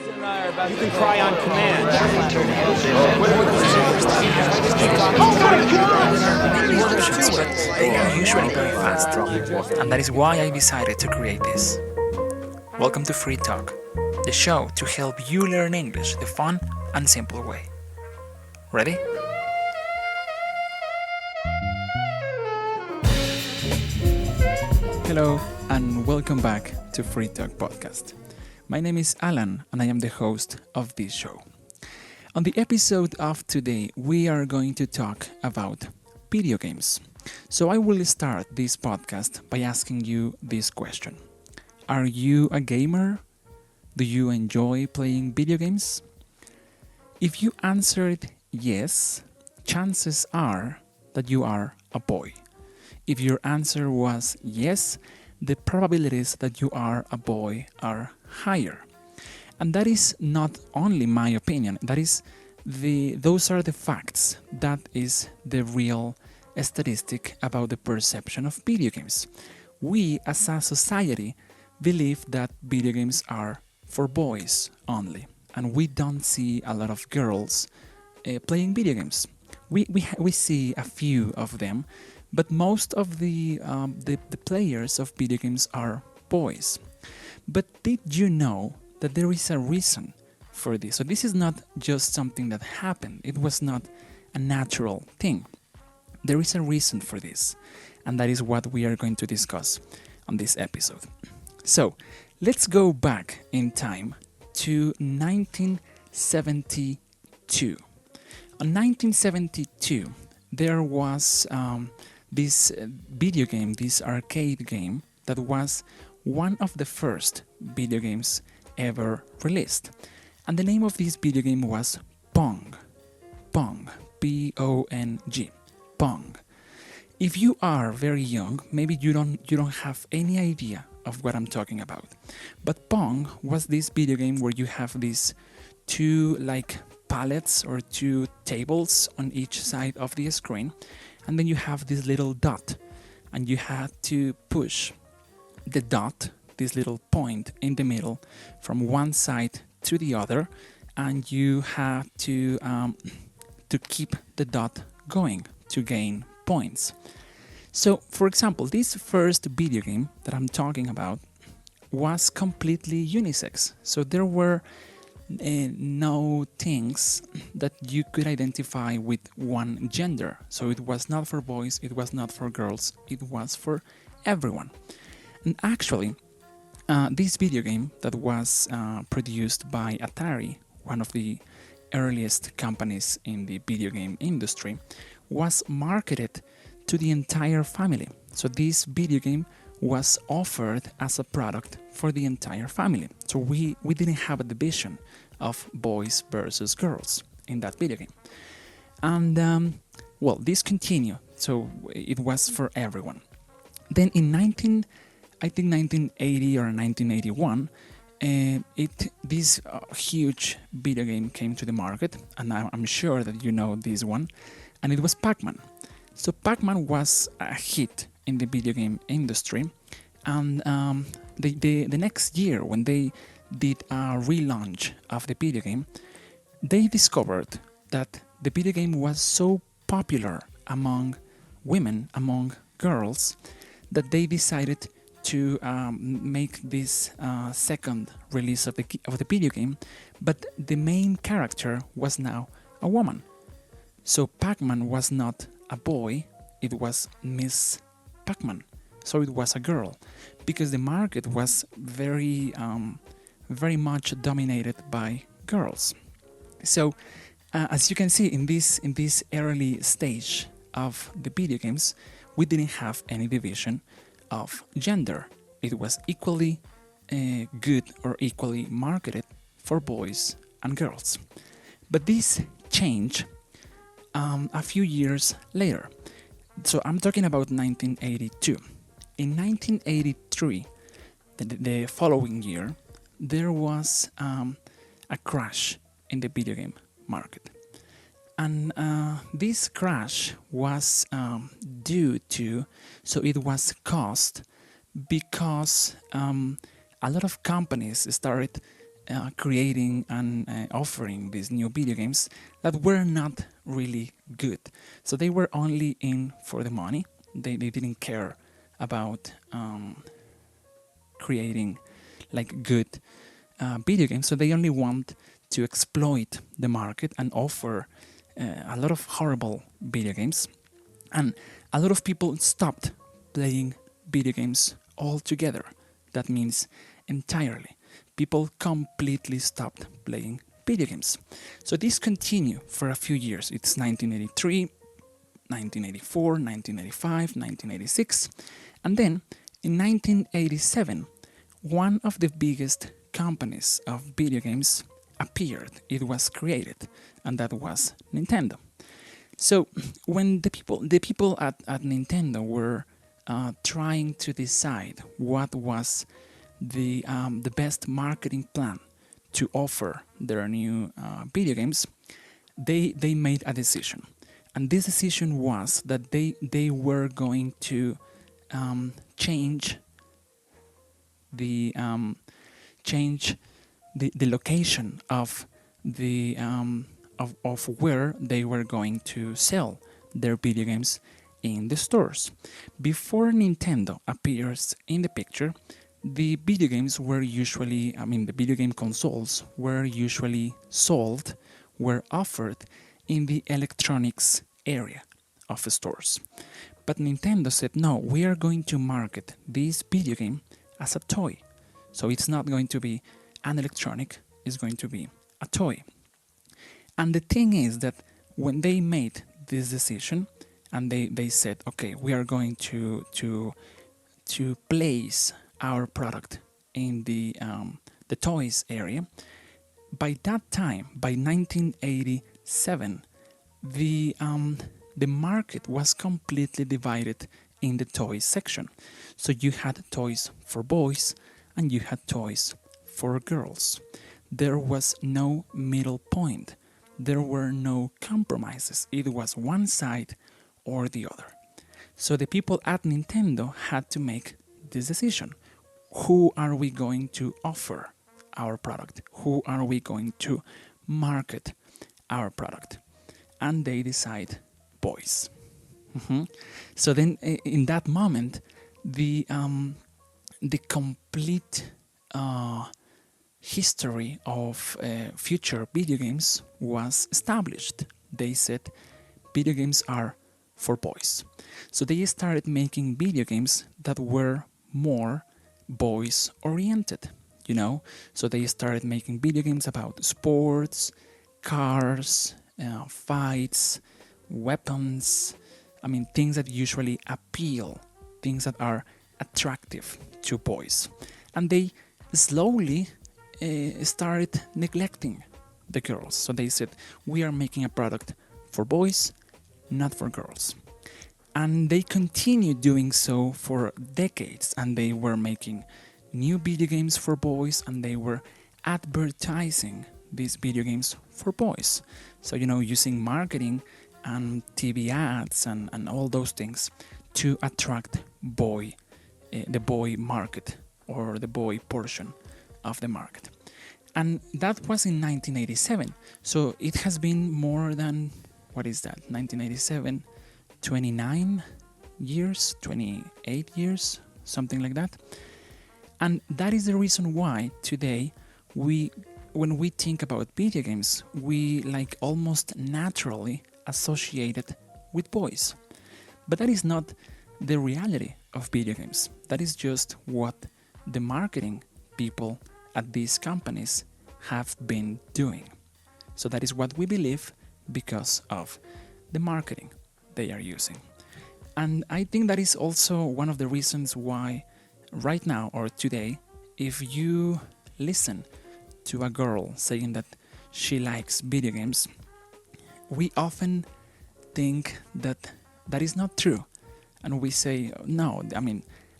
You can cry on command. But they are usually very fast, and that is why I decided to create this. Welcome to Free Talk, the show to help you learn English the fun and simple way. Ready? Hello and welcome back to Free Talk Podcast. My name is Alan and I am the host of this show. On the episode of today, we are going to talk about video games. So I will start this podcast by asking you this question. Are you a gamer? Do you enjoy playing video games? If you answered yes, chances are that you are a boy. If your answer was yes, the probabilities that you are a boy are higher. And that is not only my opinion, those are the facts. That is the real statistic about the perception of video games. We as a society believe that video games are for boys only, and we don't see a lot of girls playing video games. We see a few of them, but most of the players of video games are boys. But did you know that there is a reason for this? So this is not just something that happened. It was not a natural thing. There is a reason for this, and that is what we are going to discuss on this episode. So let's go back in time to 1972. In 1972, there was this video game, this arcade game, that was one of the first video games ever released. And the name of this video game was Pong. Pong. P-O-N-G. Pong. If you are very young, maybe you don't have any idea of what I'm talking about. But Pong was this video game where you have these two pallets or two tables on each side of the screen, and then you have this little dot, and you had to push the dot, this little point in the middle, from one side to the other, and you had to keep the dot going to gain points. So, for example, this first video game that I'm talking about was completely unisex. So there were no things that you could identify with one gender. So it was not for boys, it was not for girls, it was for everyone. And actually, this video game that was produced by Atari, one of the earliest companies in the video game industry, was marketed to the entire family. So this video game was offered as a product for the entire family. So we didn't have a division of boys versus girls in that video game. And this continued. So it was for everyone. Then in 1980 or 1981, this huge video game came to the market, and I'm sure that you know this one, and it was Pac-Man. So Pac-Man was a hit in the video game industry, and the next year when they did a relaunch of the video game, they discovered that the video game was so popular among women, among girls, that they decided to make this second release of the video game, but the main character was now a woman. So Pac-Man was not a boy, it was Miss Pac-Man. So it was a girl, because the market was very much dominated by girls. So as you can see, in this early stage of the video games, we didn't have any division of gender. It was equally good or equally marketed for boys and girls. But this changed a few years later. So I'm talking about 1982. In 1983, the following year, there was a crash in the video game market. And this crash was due to, so it was caused because a lot of companies started creating and offering these new video games that were not really good. So they were only in for the money. They didn't care about creating like good video games. So they only want to exploit the market and offer a lot of horrible video games. And a lot of people stopped playing video games altogether. That means entirely. People completely stopped playing video games. So this continued for a few years. It's 1983, 1984, 1985, 1986. And then in 1987, one of the biggest companies of video games appeared. It was created, and that was Nintendo. So when the people at Nintendo were trying to decide what was the best marketing plan to offer their new video games, they made a decision, and this decision was that they were going to change the location of the of where they were going to sell their video games in the stores. Before Nintendo appears in the picture, the video games were usually, the video game consoles were usually sold, were offered in the electronics area of the stores. But Nintendo said, no, we are going to market this video game as a toy. So it's not going to be an electronic, it's going to be a toy. And the thing is that when they made this decision and they said, okay, we are going to place our product in the toys area, by that time, by 1987, the market was completely divided in the toys section. So you had toys for boys and you had toys for girls. There was no middle point. There were no compromises. It was one side or the other. So the people at Nintendo had to make this decision. Who are we going to offer our product? Who are we going to market our product? And they decide boys. So then in that moment, the complete history of future video games was established. They said video games are for boys. So they started making video games that were more boys oriented, So they started making video games about sports, cars, fights, weapons, things that usually appeal, things that are attractive to boys. And they slowly started neglecting the girls. So they said, we are making a product for boys, not for girls. And they continued doing so for decades, and they were making new video games for boys, and they were advertising these video games for boys. So, using marketing and TV ads and all those things to attract the boy market, or the boy portion of the market. And that was in 1987. So it has been more than, 1987, 29 years, 28 years, something like that. And that is the reason why today when we think about video games, we almost naturally associate it with boys. But that is not the reality of video games. That is just what the marketing people at these companies have been doing. So that is what we believe because of the marketing they are using. And I think that is also one of the reasons why right now or today, if you listen to a girl saying that she likes video games, we often think that that is not true. And we say, no,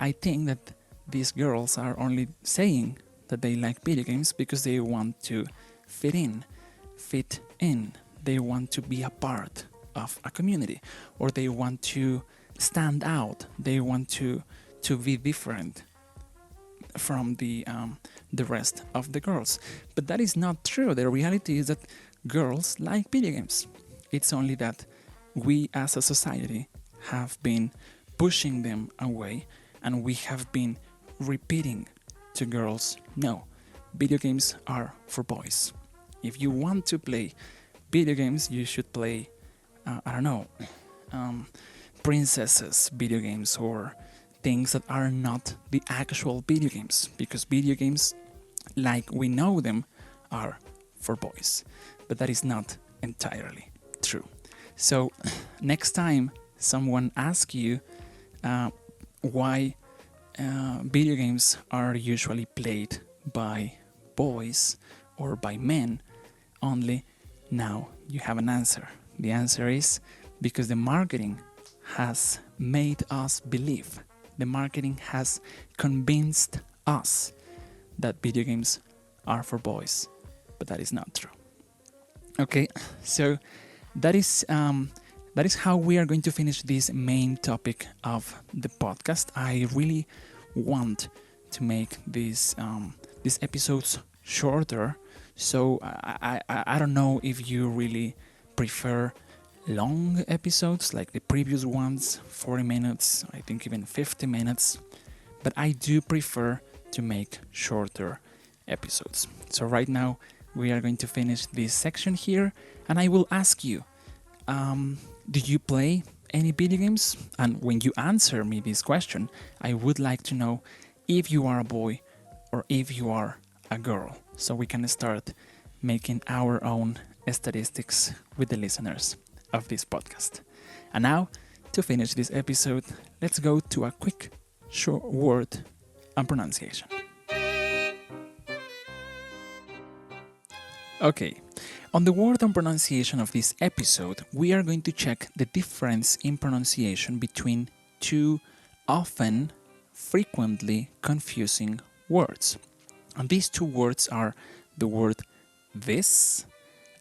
I think that these girls are only saying that they like video games because they want to fit in. They want to be a part of a community, or they want to stand out. They want to be different. from the rest of the girls. But that is not true. The reality is that girls like video games. It's only that we as a society have been pushing them away, and we have been repeating to girls, no, video games are for boys. If you want to play video games, you should play, princesses video games, or things that are not the actual video games, because video games, like we know them, are for boys. But that is not entirely true. So next time someone asks you why video games are usually played by boys or by men only, now you have an answer. The answer is because the marketing has made us believe, the marketing has convinced us that video games are for boys, but that is not true. Okay, so that is how we are going to finish this main topic of the podcast. I really want to make these episodes shorter, so I don't know if you really prefer long episodes like the previous ones, 40 minutes, I think even 50 minutes, but I do prefer to make shorter episodes. So right now we are going to finish this section here, and I will ask you, do you play any video games? And when you answer me this question, I would like to know if you are a boy or if you are a girl, so we can start making our own statistics with the listeners of this podcast. And now, to finish this episode, let's go to a quick short word on pronunciation. Okay, on the word on pronunciation of this episode, we are going to check the difference in pronunciation between two often, frequently confusing words. And these two words are the word this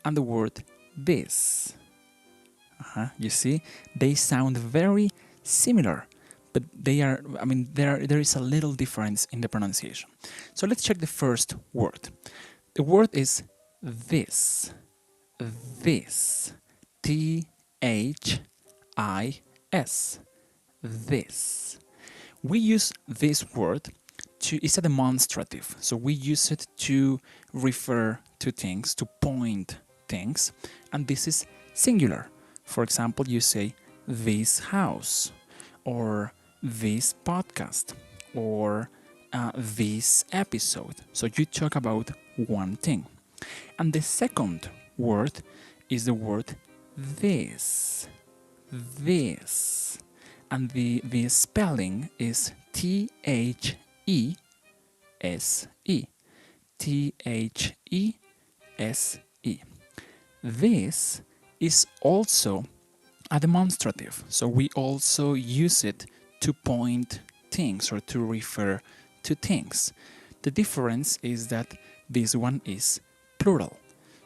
and the word this. You see, they sound very similar, but there is a little difference in the pronunciation. So let's check the first word. The word is this. This. T-H-I-S. This. We use this word it's a demonstrative, so we use it to refer to things, to point things, and this is singular. For example, you say this house, or this podcast, or this episode. So you talk about one thing. And the second word is the word this. This. And the spelling is T-H-E-S-E. T-H-E-S-E. This is also a demonstrative, so we also use it to point things or to refer to things. The difference is that this one is plural.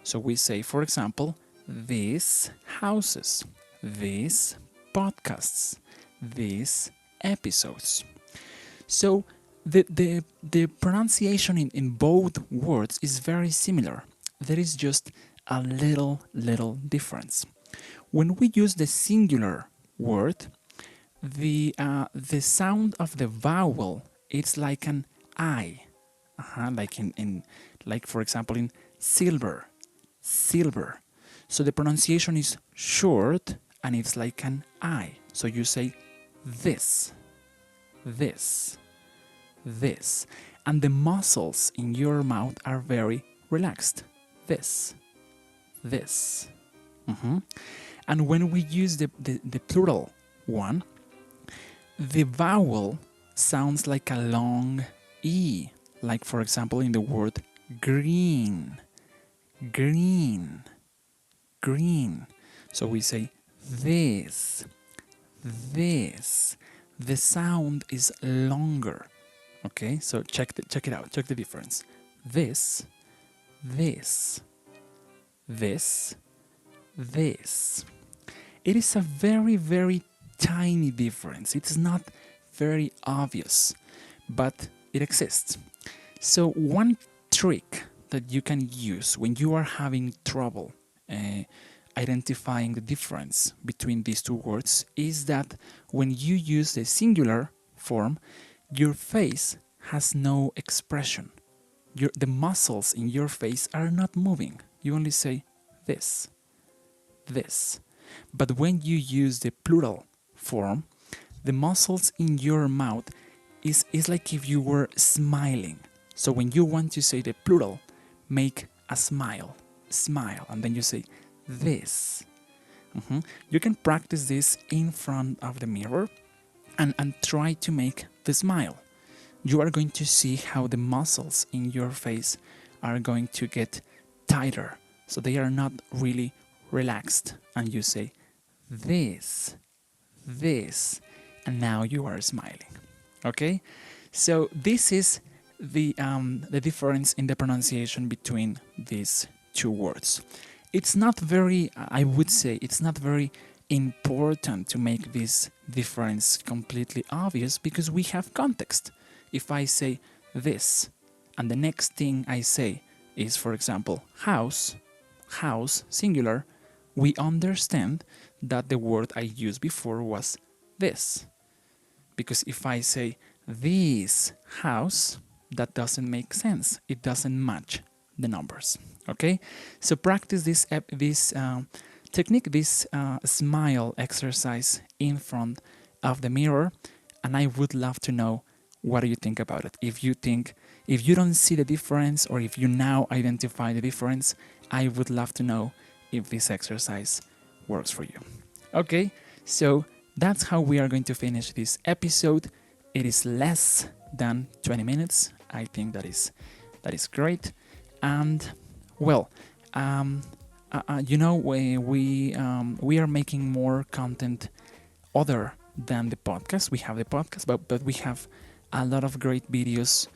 So we say, for example, these houses, these podcasts, these episodes. So the pronunciation in both words is very similar. There is just a little difference. When we use the singular word, the sound of the vowel, it's like an I, like for example in silver. So the pronunciation is short and it's like an I. So you say this, and the muscles in your mouth are very relaxed. This. And when we use the plural one, the vowel sounds like a long E, like for example in the word green. So we say this. The sound is longer. Okay, so check it out. Check the difference. This. It is a very tiny difference. It's not very obvious, but it exists. So one trick that you can use when you are having trouble identifying the difference between these two words is that when you use the singular form, your face has no expression. The muscles in your face are not moving. You only say this, this. But when you use the plural form, the muscles in your mouth is like if you were smiling. So when you want to say the plural, make a smile, and then you say this. You can practice this in front of the mirror and try to make the smile. You are going to see how the muscles in your face are going to get tighter. So they are not really relaxed. And you say this, and now you are smiling. Okay? So this is the difference in the pronunciation between these two words. It's not very, I would say, it's not very important to make this difference completely obvious because we have context. If I say this, and the next thing I say is, for example, house, singular, we understand that the word I used before was this. Because if I say this house, that doesn't make sense. It doesn't match the numbers. Okay? So practice this technique, this smile exercise in front of the mirror, and I would love to know what do you think about it. If you don't see the difference, or if you now identify the difference, I would love to know if this exercise works for you. Okay, so that's how we are going to finish this episode. It is less than 20 minutes. I think that is great. And well, we are making more content other than the podcast. We have the podcast, but we have a lot of great videos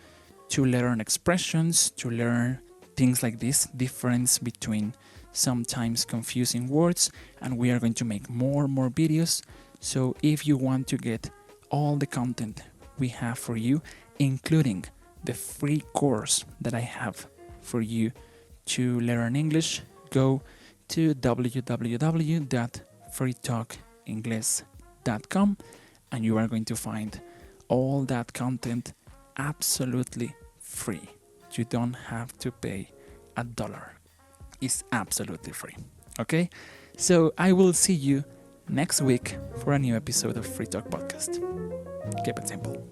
to learn expressions, to learn things like this, difference between sometimes confusing words, and we are going to make more videos. So if you want to get all the content we have for you, including the free course that I have for you to learn English, go to www.freetalkenglish.com and you are going to find all that content absolutely free. You don't have to pay $1. It's absolutely free. Okay? So I will see you next week for a new episode of Free Talk Podcast. Keep it simple.